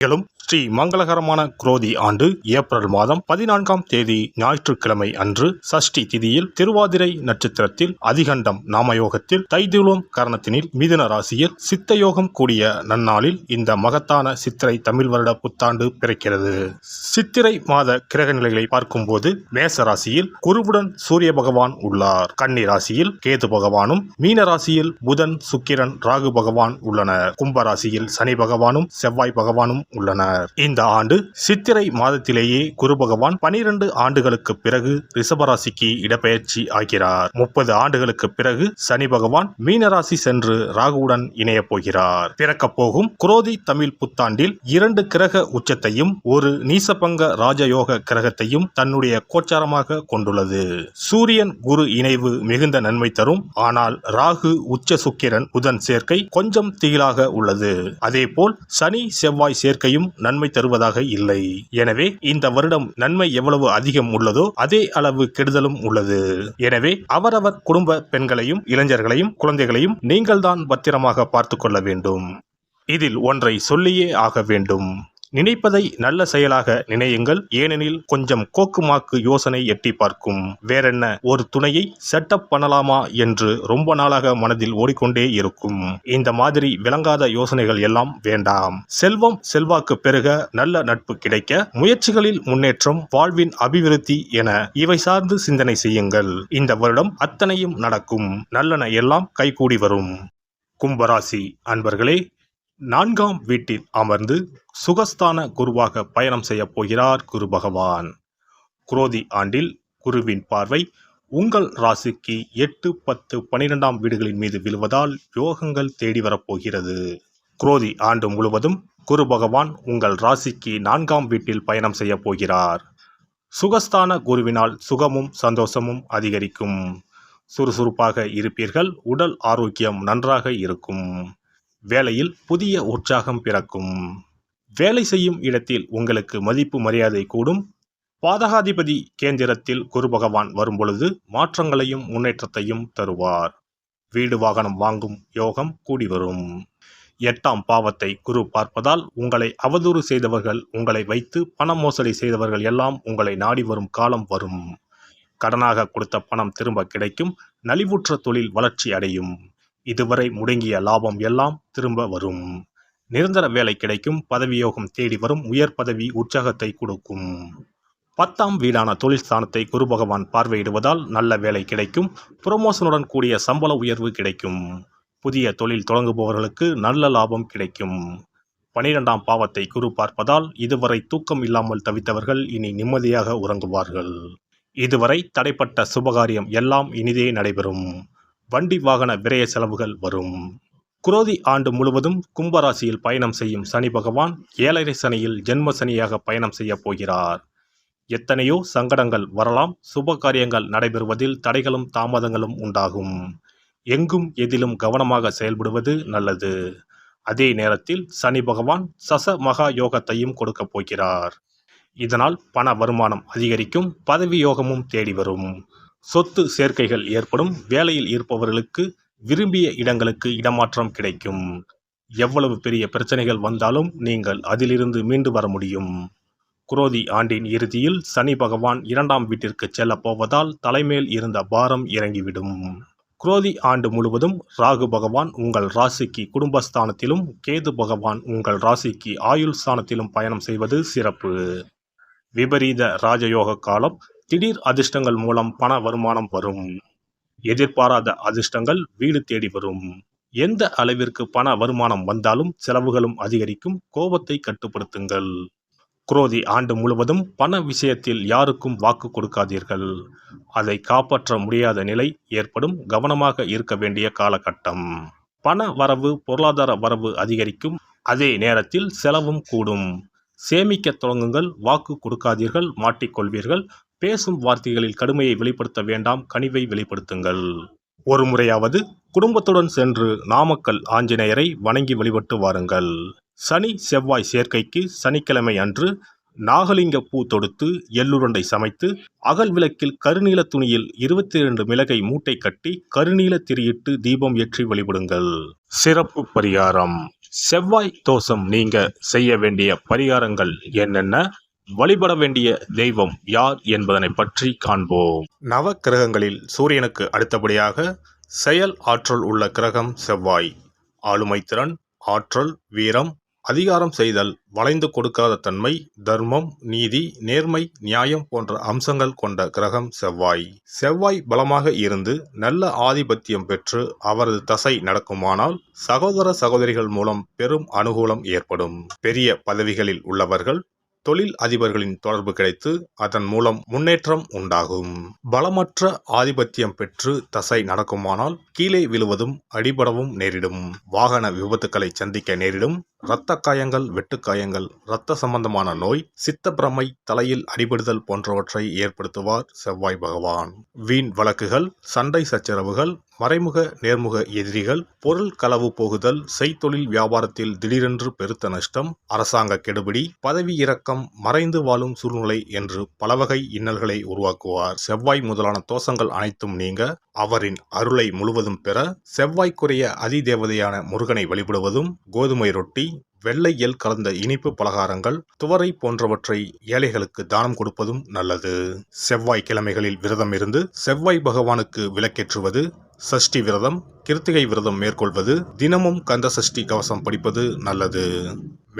எழும் ஸ்ரீ மங்களகரமான குரோதி ஆண்டு ஏப்ரல் மாதம் 14ஆம் தேதி ஞாயிற்றுக்கிழமை அன்று சஷ்டி திதியில் திருவாதிரை நட்சத்திரத்தில் அதிகண்டம் நாமயோகத்தில் தைதுளோம் கரணத்தினில் மிதுன ராசியில் சித்தயோகம் கூடிய நன்னாளில் இந்த மகத்தான சித்திரை தமிழ் வருட புத்தாண்டு பிறக்கிறது. சித்திரை மாத கிரக நிலைகளை பார்க்கும்போது மேச ராசியில் குருவுடன் சூரிய பகவான் உள்ளார். கன்னி ராசியில் கேது பகவானும், மீன ராசியில் புதன், சுக்கிரன், ராகு பகவான் உள்ளனர். கும்ப ராசியில் சனி பகவானும் செவ்வாய் பகவானும் உள்ளனர். இந்த ஆண்டு சித்திரை மாதத்திலேயே குரு பகவான் 12 ஆண்டுகளுக்கு பிறகு ரிஷபராசிக்கு இடப்பெயர்ச்சி ஆகிறார். 30 ஆண்டுகளுக்கு பிறகு சனி பகவான் மீனராசி சென்று ராகுவுடன் இணைய போகிறார். பிறக்கப் போகும் குரோதி தமிழ் புத்தாண்டில் 2 கிரக உச்சத்தையும் ஒரு நீசபங்க ராஜயோக கிரகத்தையும் தன்னுடைய கோச்சாரமாக கொண்டுள்ளது. சூரியன் குரு இணைவு மிகுந்த நன்மை தரும். ஆனால் ராகு, உச்ச சுக்கிரன், புதன் சேர்க்கை கொஞ்சம் திகிலாக உள்ளது. அதேபோல் சனி செவ்வாய் சேர்க்கையும் நன்மை தருவதாக இல்லை. எனவே இந்த வருடம் நன்மை எவ்வளவு அதிகம் உள்ளதோ அதே அளவு கெடுதலும் உள்ளது. எனவே அவரவர் குடும்ப பெண்களையும், இளைஞர்களையும், குழந்தைகளையும் நீங்கள்தான் பத்திரமாக பார்த்து கொள்ள வேண்டும். இதில் ஒன்றை சொல்லியே ஆக வேண்டும். நினைப்பதை நல்ல செயலாக நினையுங்கள். ஏனெனில் கொஞ்சம் கோக்குமாக்கு யோசனை எட்டி பார்க்கும். வேறென்ன, ஒரு துணையை செட்டப் பண்ணலாமா என்று ரொம்ப நாளாக மனதில் ஓடிக்கொண்டே இருக்கும். இந்த மாதிரி விளங்காத யோசனைகள் எல்லாம் வேண்டாம். செல்வம் செல்வாக்கு பெருக, நல்ல நட்பு கிடைக்க, முயற்சிகளில் முன்னேற்றம், வாழ்வின் அபிவிருத்தி என இவை சார்ந்து சிந்தனை செய்யுங்கள். இந்த வருடம் அத்தனையும் நடக்கும். நல்லன எல்லாம் கைகூடி வரும். கும்பராசி அன்பர்களே, 4ஆம் வீட்டில் அமர்ந்து சுகஸ்தான குருவாக பயணம் செய்ய போகிறார் குரு பகவான். குரோதி ஆண்டில் குருவின் பார்வை உங்கள் ராசிக்கு 8, 10, 12ஆம் வீடுகளின் மீது விழுவதால் யோகங்கள் தேடி வரப்போகிறது. குரோதி ஆண்டு முழுவதும் குரு பகவான் உங்கள் ராசிக்கு 4ஆம் வீட்டில் பயணம் செய்ய போகிறார். சுகஸ்தான குருவினால் சுகமும் சந்தோஷமும் அதிகரிக்கும். சுறுசுறுப்பாக இருப்பீர்கள். உடல் ஆரோக்கியம் நன்றாக இருக்கும். வேலையில் புதிய உற்சாகம் பிறக்கும். வேலை செய்யும் இடத்தில் உங்களுக்கு மதிப்பு மரியாதை கூடும். பாதகாதிபதி கேந்திரத்தில் குரு பகவான் வரும்பொழுது மாற்றங்களையும் முன்னேற்றத்தையும் தருவார். வீடு வாகனம் வாங்கும் யோகம் கூடி வரும். 8ஆம் பாவத்தை குரு பார்ப்பதால் உங்களை அவதூறு செய்தவர்கள், உங்களை வைத்து பண மோசடி செய்தவர்கள் எல்லாம் உங்களை நாடி வரும் காலம் வரும். கடனாக கொடுத்த பணம் திரும்ப கிடைக்கும். நலிவுற்ற தொழில் வளர்ச்சி அடையும். இதுவரை முடங்கிய லாபம் எல்லாம் திரும்ப வரும். நிரந்தர வேலை கிடைக்கும். பதவியோகம் தேடி வரும். உயர் பதவி உற்சாகத்தை கொடுக்கும். 10ஆம் வீடான தொழில் ஸ்தானத்தை குரு பகவான் பார்வையிடுவதால் நல்ல வேலை கிடைக்கும். புரமோஷனுடன் கூடிய சம்பள உயர்வு கிடைக்கும். புதிய தொழில் தொடங்குபவர்களுக்கு நல்ல லாபம் கிடைக்கும். 12ஆம் பாவத்தை குரு பார்ப்பதால் இதுவரை தூக்கம் இல்லாமல் தவித்தவர்கள் இனி நிம்மதியாக உறங்குவார்கள். இதுவரை தடைப்பட்ட சுபகாரியம் எல்லாம் இனிதே நடைபெறும். வண்டி வாகன விரய செலவுகள் வரும். குரோதி ஆண்டு முழுவதும் கும்பராசியில் பயணம் செய்யும் சனி பகவான் 7.5 சனியில் ஜென்ம சனியாக பயணம் செய்ய போகிறார். எத்தனையோ சங்கடங்கள் வரலாம். சுப காரியங்கள் நடைபெறுவதில் தடைகளும் தாமதங்களும் உண்டாகும். எங்கும் எதிலும் கவனமாக செயல்படுவது நல்லது. அதே நேரத்தில் சனி பகவான் சச மகா யோகத்தையும் கொடுக்க போகிறார். இதனால் பண வருமானம் அதிகரிக்கும். பதவி யோகமும் தேடி வரும். சொத்து சேர்க்கைகள் ஏற்படும். வேலையில் இருப்பவர்களுக்கு விரும்பிய இடங்களுக்கு இடமாற்றம் கிடைக்கும். எவ்வளவு பெரிய பிரச்சனைகள் வந்தாலும் நீங்கள் அதிலிருந்து மீண்டு வர முடியும். குரோதி ஆண்டின் இறுதியில் சனி பகவான் 2ஆம் வீட்டிற்கு செல்ல போவதால் தலைமேல் இருந்த பாரம் இறங்கிவிடும். குரோதி ஆண்டு முழுவதும் ராகு பகவான் உங்கள் ராசிக்கு குடும்பஸ்தானத்திலும், கேது பகவான் உங்கள் ராசிக்கு ஆயுள் ஸ்தானத்திலும் பயணம் செய்வது சிறப்பு. விபரீத ராஜயோக காலம். திடீர் அதிர்ஷ்டங்கள் மூலம் பண வருமானம் வரும். எதிர்பாராத அதிர்ஷ்டங்கள் வீடு தேடி வரும். எந்த அளவிற்கு பண வருமானம் வந்தாலும் செலவுகளும் அதிகரிக்கும். கோபத்தை கட்டுப்படுத்துங்கள். குரோதி ஆண்டு முழுவதும் பண விஷயத்தில் யாருக்கும் வாக்கு கொடுக்காதீர்கள். அதை காப்பாற்ற முடியாத நிலை ஏற்படும். கவனமாக இருக்க வேண்டிய காலகட்டம். பண வரவு, பொருளாதார வரவு அதிகரிக்கும். அதே நேரத்தில் செலவும் கூடும். சேமிக்க தொடங்குங்கள். வாக்கு கொடுக்காதீர்கள், மாட்டிக்கொள்வீர்கள். பேசும் வார்த்தைகளில் கடுமையை வெளிப்படுத்த வேண்டாம். கனிவை வெளிப்படுத்துங்கள். ஒரு முறையாவது குடும்பத்துடன் சென்று நாமக்கல் ஆஞ்சநேயரை வணங்கி வழிபட்டு வாருங்கள். சனி செவ்வாய் சேர்க்கைக்கு சனிக்கிழமை அன்று நாகலிங்க பூ தொடுத்து எள்ளுருண்டை சமைத்து அகல் விளக்கில் கருநீல துணியில் 22 மிளகை மூட்டை கட்டி கருநீல திரியிட்டு தீபம் ஏற்றி வழிபடுங்கள். சிறப்பு பரிகாரம். செவ்வாய் தோஷம் நீங்க செய்ய வேண்டிய பரிகாரங்கள் என்னென்ன, வழிபட வேண்டிய தெய்வம் யார் என்பதனை பற்றி காண்போம். நவ கிரகங்களில் சூரியனுக்கு அடுத்தபடியாக செயல் ஆற்றல் உள்ள கிரகம் செவ்வாய். ஆளுமை திறன், ஆற்றல், வீரம், அதிகாரம் செய்தல், வளைந்து கொடுக்காத தன்மை, தர்மம், நீதி, நேர்மை, நியாயம் போன்ற அம்சங்கள் கொண்ட கிரகம் செவ்வாய். செவ்வாய் பலமாக இருந்து நல்ல ஆதிபத்தியம் பெற்று அவரது தசை நடக்குமானால் சகோதர சகோதரிகள் மூலம் பெரும் அனுகூலம் ஏற்படும். பெரிய பதவிகளில் உள்ளவர்கள், தொழில் அதிபர்களின் தொடர்பு கிடைத்து அதன் மூலம் முன்னேற்றம் உண்டாகும். பலமற்ற ஆதிபத்தியம் பெற்று தசை நடக்குமானால் கீழே விழுவதும் அடிபடவும் நேரிடும். வாகன விபத்துக்களை சந்திக்க நேரிடும். இரத்த காயங்கள், வெட்டுக்காயங்கள், இரத்த சம்பந்தமான நோய், சித்த பிரமை, தலையில் அடிபடுதல் போன்றவற்றை ஏற்படுத்துவார் செவ்வாய் பகவான். வீண் வழக்குகள், சண்டை சச்சரவுகள், மறைமுக நேர்முக எதிரிகள், பொருள் களவு போகுதல், செய்தொழில் வியாபாரத்தில் திடீரென்று பெருத்த நஷ்டம், அரசாங்க கெடுபிடி, பதவி இறக்கம், மறைந்து வாழும் சூழ்நிலை என்று பலவகை இன்னல்களை உருவாக்குவார். செவ்வாய் முதலான தோஷங்கள் அனைத்தும் நீங்க அவரின் அருளை முழுவதும் பெற செவ்வாய்க்குரிய அதிதேவதையான முருகனை வழிபடுவதும், கோதுமை ரொட்டி, வெள்ளை எள் கலந்த இனிப்பு பலகாரங்கள், துவரை போன்றவற்றை ஏழைகளுக்கு தானம் கொடுப்பதும் நல்லது. செவ்வாய் கிழமைகளில் விரதம் இருந்து செவ்வாய் பகவானுக்கு விளக்கேற்றுவது, சஷ்டி விரதம், கிருத்திகை விரதம் மேற்கொள்வது, தினமும் கந்த சஷ்டி கவசம் படிப்பது நல்லது.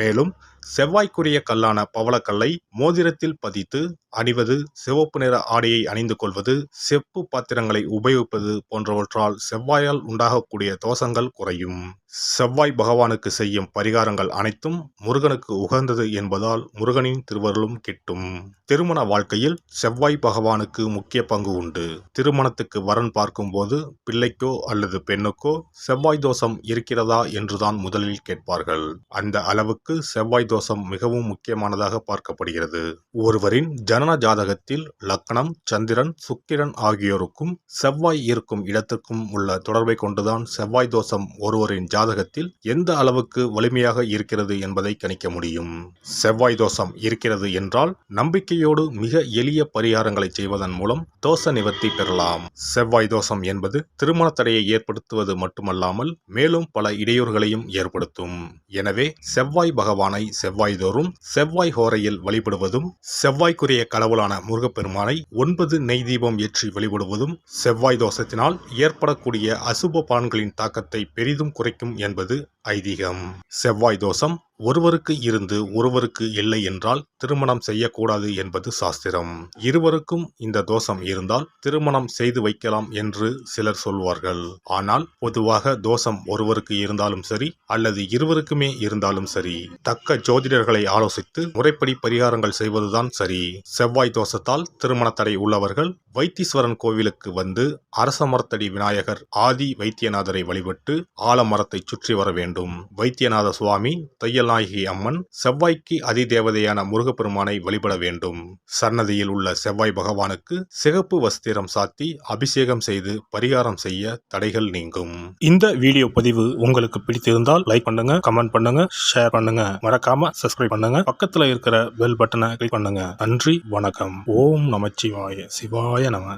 மேலும் செவ்வாய்க்குரிய கல்லான பவளக்கல்லை மோதிரத்தில் பதித்து அணிவது, சிவப்பு நிற ஆடையை அணிந்து கொள்வது, செப்பு பாத்திரங்களை உபயோகிப்பது போன்றவற்றால் செவ்வாயால் உண்டாகக்கூடிய தோஷங்கள் குறையும். செவ்வாய் பகவானுக்கு செய்யும் பரிகாரங்கள் அனைத்தும் முருகனுக்கு உகந்தது என்பதால் முருகனின் திருவருளும் கிட்டும். திருமண வாழ்க்கையில் செவ்வாய் பகவானுக்கு முக்கிய பங்கு உண்டு. திருமணத்துக்கு வரன் பார்க்கும்போது பிள்ளைக்கோ அல்லது பெண்ணுக்கோ செவ்வாய் தோஷம் இருக்கிறதா என்றுதான் முதலில் கேட்பார்கள். அந்த அளவுக்கு செவ்வாய் தோஷம் மிகவும் முக்கியமானதாக பார்க்கப்படுகிறது. ஒருவரின் ஜனன ஜாதகத்தில் லக்னம், சந்திரன், சுக்கிரன் ஆகியோருக்கும் செவ்வாய் இருக்கும் இடத்திற்கும் உள்ள தொடர்பை கொண்டுதான் செவ்வாய் தோஷம் ஒருவரின் ஜாதகத்தில் எந்த அளவுக்கு வலிமையாக இருக்கிறது என்பதை கணிக்க முடியும். செவ்வாய் தோஷம் இருக்கிறது என்றால் நம்பிக்கையோடு மிக எளிய பரிகாரங்களை செய்வதன் மூலம் தோஷ நிவர்த்தி பெறலாம். செவ்வாய் தோஷம் என்பது திருமண தடையை ஏற்படுத்துவது மட்டுமல்லாமல் மேலும் பல இடையூறுகளையும் ஏற்படுத்தும். எனவே செவ்வாய் பகவானை செவ்வாய் தோறும் செவ்வாய் ஹோரையில் வழிபடுவதும், செவ்வாய்க்குரிய கடவுளான முருகப்பெருமானை 9 நெய் தீபம் ஏற்றி வழிபடுவதும் செவ்வாய் தோஷத்தினால் ஏற்படக்கூடிய அசுப பலன்களின் தாக்கத்தை பெரிதும் குறைக்கும் என்பது ஐதீகம். செவ்வாய் தோஷம் ஒருவருக்கு இருந்து ஒருவருக்கு இல்லை என்றால் திருமணம் செய்யக்கூடாது என்பது சாஸ்திரம். இருவருக்கும் இந்த தோஷம் இருந்தால் திருமணம் செய்து வைக்கலாம் என்று சிலர் சொல்வார்கள். ஆனால் பொதுவாக தோஷம் ஒருவருக்கு இருந்தாலும் சரி அல்லது இருவருக்குமே இருந்தாலும் சரி, தக்க ஜோதிடர்களை ஆலோசித்து முறைப்படி பரிகாரங்கள் செய்வதுதான் சரி. செவ்வாய் தோஷத்தால் திருமண தடை உள்ளவர்கள் வைத்தீஸ்வரன் கோவிலுக்கு வந்து அரச மரத்தடி விநாயகர் ஆதி வைத்தியநாதரை வழிபட்டு ஆலமரத்தை சுற்றி வர வேண்டும். வைத்தியநாத சுவாமி, தையல்நாயகி அம்மன், செவ்வாய்க்கு அதிதேவதையான முருகப்பெருமானை வழிபட வேண்டும். சன்னதியில் உள்ள செவ்வாய் பகவானுக்கு சிகப்பு வஸ்திரம் சாத்தி அபிஷேகம் செய்து பரிகாரம் செய்ய தடைகள் நீங்கும். இந்த வீடியோ பதிவு உங்களுக்கு பிடித்திருந்தால் லைக் பண்ணுங்க, கமெண்ட் பண்ணுங்க, ஷேர் பண்ணுங்க, மறக்காம சப்ஸ்கிரைப் பண்ணுங்க, பக்கத்துல இருக்கிற பெல் பட்டனை கிளிக் பண்ணுங்க. நன்றி, வணக்கம். ஓம் நமச்சிவாய. சிவாய நம.